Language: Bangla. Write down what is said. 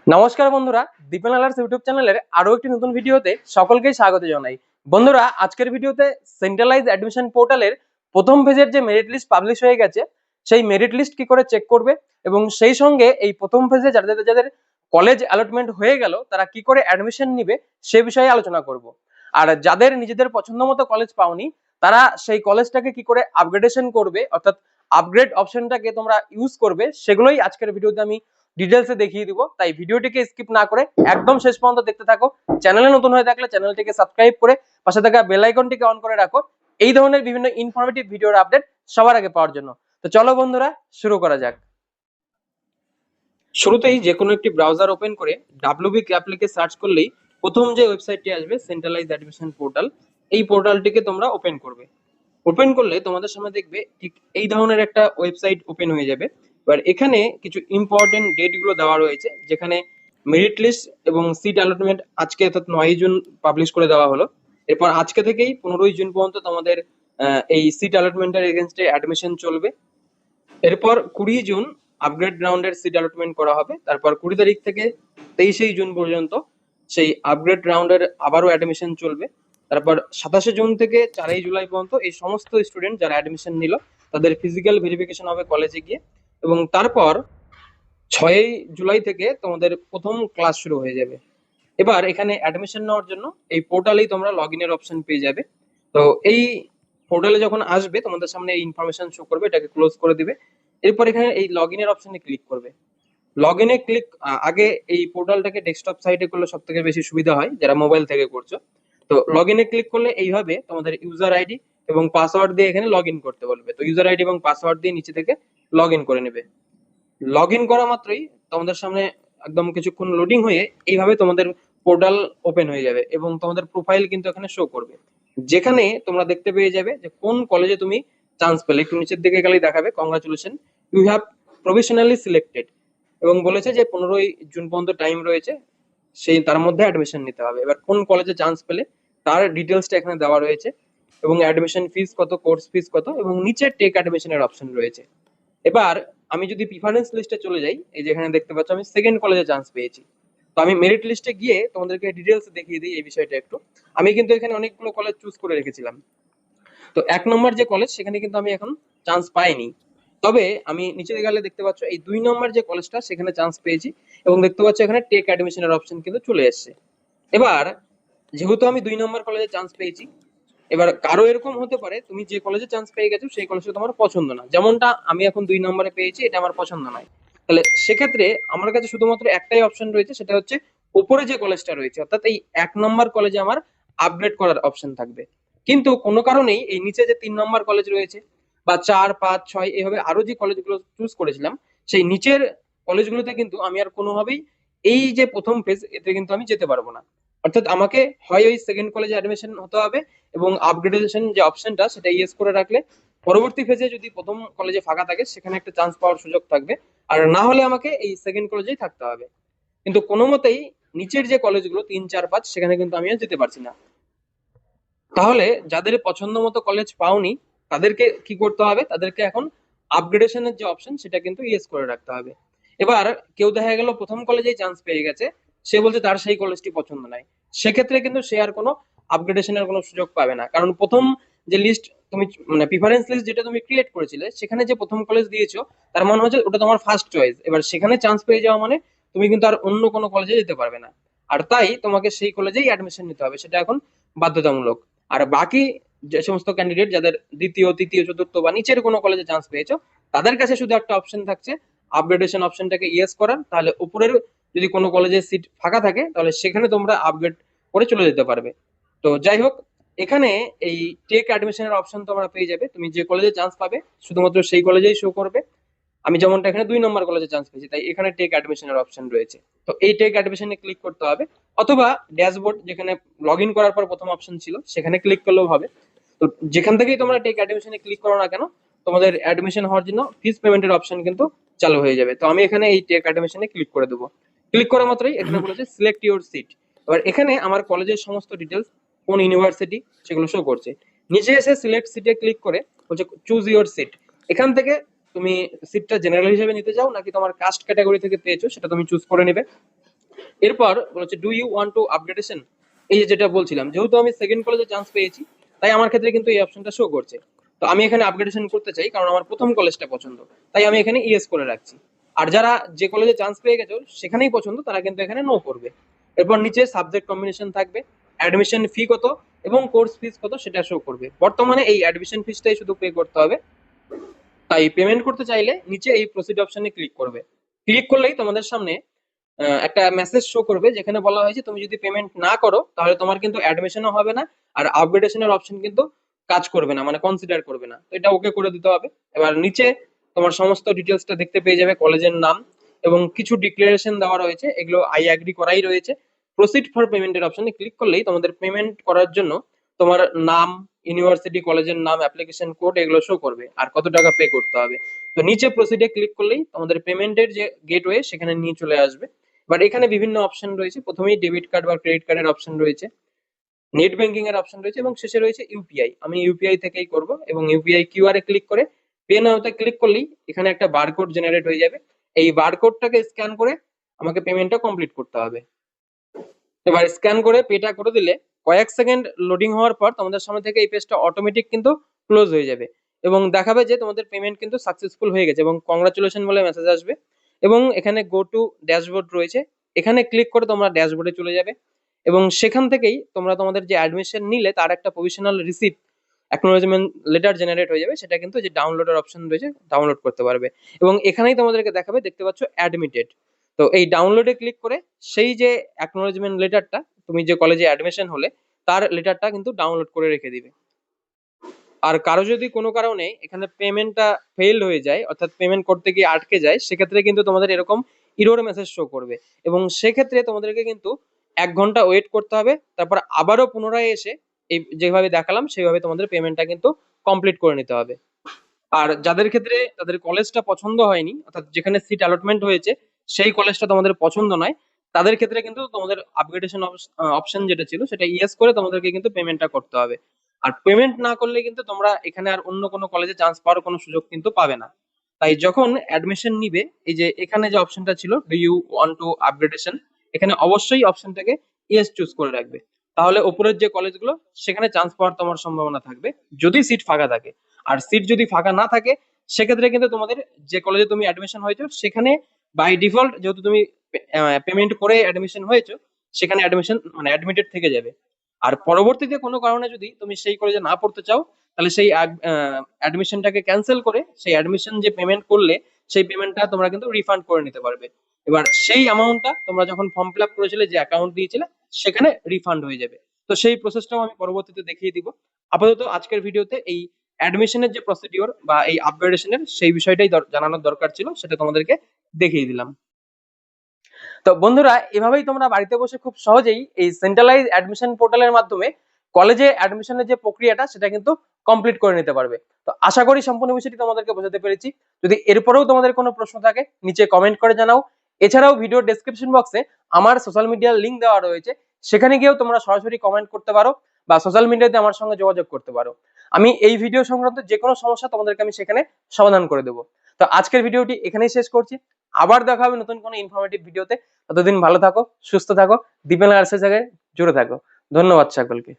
নমস্কার বন্ধুরা, দীপেন আলার্স ইউটিউব চ্যানেলের আরো একটি নতুন ভিডিওতে সকলকে স্বাগত জানাই। বন্ধুরা, আজকের ভিডিওতে সেন্ট্রালাইজ অ্যাডমিশন পোর্টালের প্রথম পেজের যে মেরিট লিস্ট পাবলিশ হয়ে গেছে সেই মেরিট লিস্ট কি করে চেক করবে এবং সেই সঙ্গে এই প্রথম পেজে যাদের যাদের কলেজ অ্যালটমেন্ট হয়ে গেল তারা কি করে অ্যাডমিশন নিবে সে বিষয়ে আলোচনা করব। আর যাদের নিজেদের পছন্দ মতো কলেজ পাওনি তারা সেই কলেজটাকে কি করে আপগ্রেডেশন করবে, অর্থাৎ আপগ্রেড অপশনটাকে তোমরা ইউজ করবে, সেগুলোই আজকের ভিডিওতে আমি ডিটেলসে দেখিয়ে দিব। তাই ভিডিওটিকে স্কিপ না করে একদম শেষ পর্যন্ত দেখতে থাকো। চ্যানেলে নতুন হয়ে থাকলে চ্যানেলটিকে সাবস্ক্রাইব করে পাশে থাকা বেল আইকনটিকে অন করে রাখো এই ধরনের বিভিন্ন ইনফরমেটিভ ভিডিওর আপডেট সবার আগে পাওয়ার জন্য। তো চলো বন্ধুরা, শুরু করা যাক। শুরুতেই যে কোনো একটি ব্রাউজার ওপেন করে ডাব্লিউবি ক্যাপ লিখে সার্চ করলেই প্রথম যে ওয়েবসাইটটি আসবে সেন্ট্রালাইজ অ্যাডমিশন পোর্টাল, এই পোর্টালটিকে তোমরা ওপেন করবে। ওপেন করলে তোমাদের সামনে দেখবে ঠিক এই ধরনের একটা ওয়েবসাইট ওপেন হয়ে যাবে। এবার এখানে কিছু ইম্পর্টেন্ট ডেট গুলো দেওয়া রয়েছে, যেখানে মেরিট লিস্ট এবং সিট অ্যালটমেন্ট আজকে অর্থাৎ 9 জুন পাবলিশ করে দেওয়া হলো। এরপর আজকে থেকেই 15 জুন পর্যন্ত তোমাদের এই সিট অ্যালটমেন্টের এগেনস্টে অ্যাডমিশন চলবে। এরপর 20 জুন আপগ্রেড রাউন্ডের সিট অ্যালটমেন্ট করা হবে। তারপর 20 তারিখ থেকে 23 জুন পর্যন্ত সেই আপগ্রেড রাউন্ডের আবারও অ্যাডমিশন চলবে। তারপর 27 জুন থেকে 4 জুলাই পর্যন্ত এই সমস্ত স্টুডেন্ট যারা অ্যাডমিশন নিল তাদের ফিজিক্যাল ভেরিফিকেশন হবে কলেজে গিয়ে। এবং তারপর 6 জুলাই থেকে তোমাদের প্রথম ক্লাস শুরু হয়ে যাবে। এবার এখানে অ্যাডমিশন নেওয়ার জন্য এই পোর্টালেই তোমরা লগ ইনের অপশন পেয়ে যাবে। তো এই পোর্টালে যখন আসবে তোমাদের সামনে এই ইনফরমেশন শো করবে, এটাকে ক্লোজ করে দিবে। এরপর এখানে এই লগ ইনের অপশনে ক্লিক করবে। লগ ইনে ক্লিক আগে এই পোর্টালটাকে ডেস্কটপ সাইটে করলে সব থেকে বেশি সুবিধা হয় যারা মোবাইল থেকে করছো। তো লগ ইনে ক্লিক করলে এইভাবে তোমাদের ইউজার আইডি এবং পাসওয়ার্ড দিয়ে এখানে লগ ইন করতে বলবে। তো ইউজার আইডি এবং পাসওয়ার্ড দিয়ে নিচে থেকে লগ ইন করে নেবে। লগ ইন করা মাত্রই তোমাদের সামনে একদম কিছুক্ষণ লোডিং হয়ে এইভাবে তোমাদের পোর্টাল ওপেন হয়ে যাবে এবং তোমাদের প্রোফাইল কিন্তু এখানে শো করবে, যেখানে তোমরা দেখতে পেয়ে যাবে যে কোন কলেজে তুমি চান্স পেলে। একটু নিচের দিকে গেলেই দেখাবে congratulation, you have provisionally selected, এবং বলেছে যে 15 জুন পর্যন্ত টাইম রয়েছে, সেই তার মধ্যে অ্যাডমিশন নিতে হবে। এবার কোন কলেজে চান্স পেলে তার ডিটেলসটা এখানে দেওয়া রয়েছে এবং অ্যাডমিশন ফিস কত, কোর্স ফিস কত, এবং নিচে টেক অ্যাডমিশনের অপশন রয়েছে। এবার আমি যদি প্রিফারেন্স লিস্টে চলে যাই, এই যেখানে দেখতে পাচ্ছ আমি সেকেন্ড কলেজে চান্স পেয়েছি। তো আমি মেরিট লিস্টে গিয়ে তোমাদেরকে ডিটেলস দেখিয়ে দিই এই বিষয়টা একটু। আমি কিন্তু এখানে অনেকগুলো কলেজ চুজ করে রেখেছিলাম। তো 1 নম্বর যে কলেজ সেখানে কিন্তু আমি এখন চান্স পাইনি, তবে আমি নিচে গেলে দেখতে পাচ্ছ এই 2 নম্বর যে কলেজটা সেখানে চান্স পেয়েছি এবং দেখতে পাচ্ছ এখানে টেক অ্যাডমিশনের অপশন কিন্তু চলে এসেছে। এবার যেহেতু আমি 2 নম্বর কলেজে চান্স পেয়েছি, এবার কারো এরকম হতে পারে তুমি যে কলেজে চান্স পেয়ে গেছো সেই কলেজটা তোমার পছন্দ না, যেমনটা আমি এখন 2 নম্বরে পেয়েছি, এটা আমার পছন্দ নয়। তাহলে সেক্ষেত্রে আমার কাছে শুধুমাত্র একটাই অপশন রয়েছে, সেটা হচ্ছে উপরে যে কলেজটা রয়েছে, অর্থাৎ এই 1 নম্বর কলেজে আমার আপগ্রেড করার অপশন থাকবে। কিন্তু কোনো কারণেই এই নিচে যে 3 নম্বর কলেজ রয়েছে বা 4, 5, 6 এইভাবে আরো যে কলেজগুলো চুজ করেছিলাম, সেই নিচের কলেজগুলোতে কিন্তু আমি আর কোনোভাবেই এই যে প্রথম ফেজ এতে কিন্তু আমি যেতে পারবো না। অর্থাৎ আমাকে হয় ওই সেকেন্ড কলেজে অ্যাডমিশন হতে হবে এবং আপগ্রেডেশন যে অপশনটা সেটা ইয়েস করে রাখলে পরবর্তী ফেজে যদি প্রথম কলেজে ফাঁকা থাকে সেখানে একটা চান্স পাওয়ার সুযোগ থাকবে, আর না হলে আমাকে এই সেকেন্ড কলেজেই থাকতে হবে। কিন্তু কোনো মতেই নিচের যে কলেজগুলো 3, 4, 5 সেখানে কিন্তু আমি আর যেতে পারছি না। তাহলে যাদের পছন্দ মতো কলেজ পাওনি তাদেরকে কি করতে হবে, তাদেরকে এখন আপগ্রেডেশনের যে অপশন সেটা কিন্তু ইয়েস করে রাখতে হবে। এবার কেউ দেখা গেল প্রথম কলেজেই চান্স পেয়ে গেছে, সে বলছে তার সেই কলেজটি পছন্দ নয়, সেক্ষেত্রে কিন্তু সে আর কোনো আপগ্রেডেশনের কোনো সুযোগ পাবে না। কারণ প্রথম যে লিস্ট তুমি মানে প্রিফারেন্স লিস্ট যেটা তুমি ক্রিয়েট করেছিলে সেখানে যে প্রথম কলেজ দিয়েছো তার মানে হচ্ছে ওটা তোমার ফার্স্ট চয়েস। এবার সেখানে চান্স পেয়ে যাওয়া মানে তুমি কিন্তু আর অন্য কোনো কলেজে যেতে পারবে না, আর তাই তোমাকে সেই কলেজেই অ্যাডমিশন নিতে হবে, সেটা এখন বাধ্যতামূলক। আর বাকি যে সমস্ত ক্যান্ডিডেট যাদের দ্বিতীয়, তৃতীয়, চতুর্থ বা নিচের কোনো কলেজে চান্স পেয়েছো তাদের কাছে শুধু একটা অপশন থাকছে আপগ্রেডেশন অপশনটাকে ইয়েস করার। তাহলে উপরের যদি কোনো কলেজে সিট ফাঁকা থাকে তাহলে সেখানে তোমরা আপগ্রেড করে চলে যেতে পারবে। তো যাই হোক, এখানে এই টেক অ্যাডমিশনের অপশন তোমরা পেয়ে যাবে, তুমি যে কলেজে চান্স পাবে শুধুমাত্র সেই কলেজেই শো করবে। আমি যেমনটা এখানে 2 নম্বর কলেজে চান্স পেয়েছি তাই এখানে টেক অ্যাডমিশনের অপশন রয়েছে। তো এই টেক অ্যাডমিশনে ক্লিক করতে হবে, অথবা ড্যাশবোর্ড যেখানে লগ ইন করার পর প্রথম অপশন ছিল সেখানে ক্লিক করলেও হবে। তো যেখান থেকেই তোমরা টেক অ্যাডমিশনে ক্লিক করো না কেন তোমাদের অ্যাডমিশন হওয়ার জন্য ফিস পেমেন্টের অপশন কিন্তু চালু হয়ে যাবে। তো আমি এখানে এই টেক অ্যাডমিশনে ক্লিক করে দেবো। ক্লিক করা মাত্রই এখানে বলেছে সিলেক্ট ইউর সিট। এবার এখানে আমার কলেজের সমস্ত ডিটেলস, কোন ইউনিভার্সিটি সেগুলো শো করছে। নিচে এসে সিলেক্ট সিটে ক্লিক করে বলছে চুজ ইউর সিট। এখান থেকে তুমি সিটটা জেনারেল হিসেবে নিতে চাও নাকি তোমার কাস্ট ক্যাটাগরি থেকে পেয়েছো সেটা তুমি চুজ করে নেবে। এরপর বলছে do you want to upgradation, এই যে যেটা বলছিলাম, যেহেতু আমি সেকেন্ড কলেজে চান্স পেয়েছি তাই আমার ক্ষেত্রে কিন্তু এই অপশনটা শো করছে। তো আমি এখানে আপগ্রেডেশন করতে চাই কারণ আমার প্রথম কলেজটা পছন্দ, তাই আমি এখানে ইয়েস করে রাখছি। আর যারা যে কলেজে চান্স পেয়ে গেছো সেখানেই পছন্দ, তারা কিন্তু এখানে নো করবে। এরপর নিচে সাবজেক্ট কম্বিনেশন থাকবে, অ্যাডমিশন ফি কত এবং কোর্স ফিস কত সেটা শো করবে। বর্তমানে এই অ্যাডমিশন ফিসটাই শুধু পে করতে হবে, তাই পেমেন্ট করতে চাইলে নিচে এই প্রসিড অপশনে ক্লিক করবে। ক্লিক করলেই তোমাদের সামনে একটা মেসেজ শো করবে যেখানে বলা হয়েছে তুমি যদি পেমেন্ট না করো তাহলে তোমার কিন্তু অ্যাডমিশনও হবে না, আর আপগ্রেডেশনের অপশন কিন্তু কাজ করবে না, মানে কনসিডার করবে না। তো এটা ওকে করে দিতে হবে। এবার নিচে তোমার সমস্ত ডিটেলসটা দেখতে পেয়ে যাবে, কলেজের নাম এবং কিছু ডিক্লারেশন দেওয়া রয়েছে, এগুলো আই অ্যাগ্রি করাই রয়েছে। প্রসিড ফর পেমেন্টের অপশনে ক্লিক করলেই তোমাদের পেমেন্ট করার জন্য তোমার নাম, ইউনিভার্সিটি, কলেজের নাম, অ্যাপ্লিকেশন কোড এগুলো শো করবে আর কত টাকা পে করতে হবে। তো নিচে প্রসিডে ক্লিক করলেই তোমাদের পেমেন্টের যে গেটওয়ে সেখানে নিয়ে চলে আসবে। বাট এখানে বিভিন্ন অপশন রয়েছে, প্রথমেই ডেবিট কার্ড বা ক্রেডিট কার্ডের অপশন রয়েছে, নেট ব্যাংকিং এর অপশন রয়েছে এবং শেষে রয়েছে ইউপিআই। আমি ইউপিআই থেকেই করব এবং ইউপিআই কিউআর এ ক্লিক করে পে নাওতে ক্লিক করলেই এখানে একটা বারকোড জেনারেট হয়ে যাবে। এই বারকোডটাকে স্ক্যান করে আমাকে পেমেন্টটা কমপ্লিট করতে হবে। এবার স্ক্যান করে পেটা করে দিলে কয়েক সেকেন্ড লোডিং হওয়ার পর তোমাদের সামনে থেকে এই পেজটা অটোমেটিক কিন্তু ক্লোজ হয়ে যাবে এবং দেখাবে যে তোমাদের পেমেন্ট কিন্তু সাকসেসফুল হয়ে গেছে এবং কংগ্রাচুলেশন বলে মেসেজ আসবে। এবং এখানে গো টু ড্যাশবোর্ড রয়েছে, এখানে ক্লিক করে তোমরা ড্যাশবোর্ডে চলে যাবে এবং সেখান থেকেই তোমরা তোমাদের যে অ্যাডমিশন নিলে তার একটা provisional receipt acknowledgement letter generate হয়ে যাবে, সেটা কিন্তু যে ডাউনলোডের অপশন রয়েছে ডাউনলোড করতে পারবে এবং এখানেই তোমাদেরকে দেখাবে, দেখতে পাচ্ছ অ্যাডমিটেড। তো এই ডাউনলোডে ক্লিক করে সেই যে অ্যাকনোলেজমেন্ট লেটারটা তুমি যে কলেজে অ্যাডমিশন হলে তার লেটারটা কিন্তু ডাউনলোড করে রেখে দিবে। আর কারো যদি কোনো কারণে এখানে পেমেন্টটা ফেল হয়ে যায়, অর্থাৎ পেমেন্ট করতে গিয়ে আটকে যায়, সেক্ষেত্রে কিন্তু তোমাদের এরকম ইরর মেসেজ শো করবে এবং সেক্ষেত্রে তোমাদেরকে কিন্তু 1 ঘন্টা ওয়েট করতে হবে, তারপর আবারও পুনরায় এসে এই যেভাবে দেখালাম সেইভাবে তোমাদের পেমেন্টটা কিন্তু কমপ্লিট করে নিতে হবে। আর যাদের ক্ষেত্রে তাদের কলেজটা পছন্দ হয়নি, অর্থাৎ যেখানে সিট অ্যালটমেন্ট হয়েছে সেই কলেজটা তোমাদের পছন্দ নয়, তাদের ক্ষেত্রে কিন্তু তোমাদের আপগ্রেডেশন অপশন যেটা ছিল সেটা ইয়েস করে তোমাদেরকে কিন্তু পেমেন্টটা করতে হবে। আর পেমেন্ট না করলে কিন্তু তোমরা এখানে আর অন্য কোনো কলেজে চান্স পাওয়ার কোনো সুযোগ কিন্তু পাবে না। তাই যখন অ্যাডমিশন নিবে, এই যে এখানে যে অপশনটা ছিল do you want to upgradation, এখানে অবশ্যই অপশনটাকে ইয়েস চুজ করে রাখবে। তাহলে উপরের যে কলেজগুলো সেখানে চান্স পাওয়ার তোমার সম্ভাবনা থাকবে যদি সিট ফাঁকা থাকে। আর সিট যদি ফাঁকা না থাকে সেক্ষেত্রে কিন্তু তোমাদের যে কলেজে তুমি অ্যাডমিশন হয়েছো সেখানে বাই ডিফল্ট, যেহেতু তুমি পেমেন্ট করে অ্যাডমিশন হয়েছো, সেখানে অ্যাডমিশন মানে অ্যাডমিটেড থেকে যাবে। আর পরবর্তীতে কোনো কারণে যদি তুমি সেই কলেজে না পড়তে চাও তাহলে সেই অ্যাডমিশনটাকে ক্যান্সেল করে সেই অ্যাডমিশন যে পেমেন্ট করলে সেই পেমেন্টটা তোমরা কিন্তু রিফান্ড করে নিতে পারবে। এবার সেই অ্যামাউন্টটা তোমরা যখন ফর্ম ফিল আপ করেছিলে যে অ্যাকাউন্ট দিয়েছিলে সেখানে রিফান্ড হয়ে যাবে। তো সেই প্রসেসটাও আমি পরবর্তীতে দেখিয়ে দিব। আপাতত আজকের ভিডিওতে এই অ্যাডমিশনের যে প্রসিডিওর বা এই আপগ্রেডেশনের সেই বিষয়টাই জানানোর দরকার ছিল, সেটা তোমাদেরকে দেখিয়ে দিলাম। তো বন্ধুরা, এভাবেই তোমরা বাড়িতে বসে খুব সহজেই এই সেন্ট্রালাইজ অ্যাডমিশন পোর্টালের মাধ্যমে কলেজে অ্যাডমিশনের যে প্রক্রিয়াটা সেটা কিন্তু কমপ্লিট করে নিতে পারবে। তো আশা করি সম্পূর্ণ বিষয়টি তোমাদেরকে বোঝাতে পেরেছি। যদি এরপরেও তোমাদের কোনো প্রশ্ন থাকে নিচে কমেন্ট করে জানাও। এছাড়াও ভিডিও ডেসক্রিপশন বক্সে আমার সোশ্যাল মিডিয়ার লিংক দেওয়া রয়েছে, সেখানে গিয়েও তোমরা সরাসরি কমেন্ট করতে পারো বা সোশ্যাল মিডিয়াতে আমার সঙ্গে যোগাযোগ করতে পারো। আমি এই ভিডিও সংক্রান্ত যে কোনো সমস্যা তোমাদেরকে আমি সেখানে সমাধান করে দেবো। তো আজকের ভিডিওটি এখানেই শেষ করছি। আবার দেখা হবে নতুন কোনো ইনফরমেটিভ ভিডিওতে। ততদিন ভালো থাকো, সুস্থ থাকো, দীপেন আর্টসের জায়গায় জুড়ে থাকো। ধন্যবাদ সকলকে।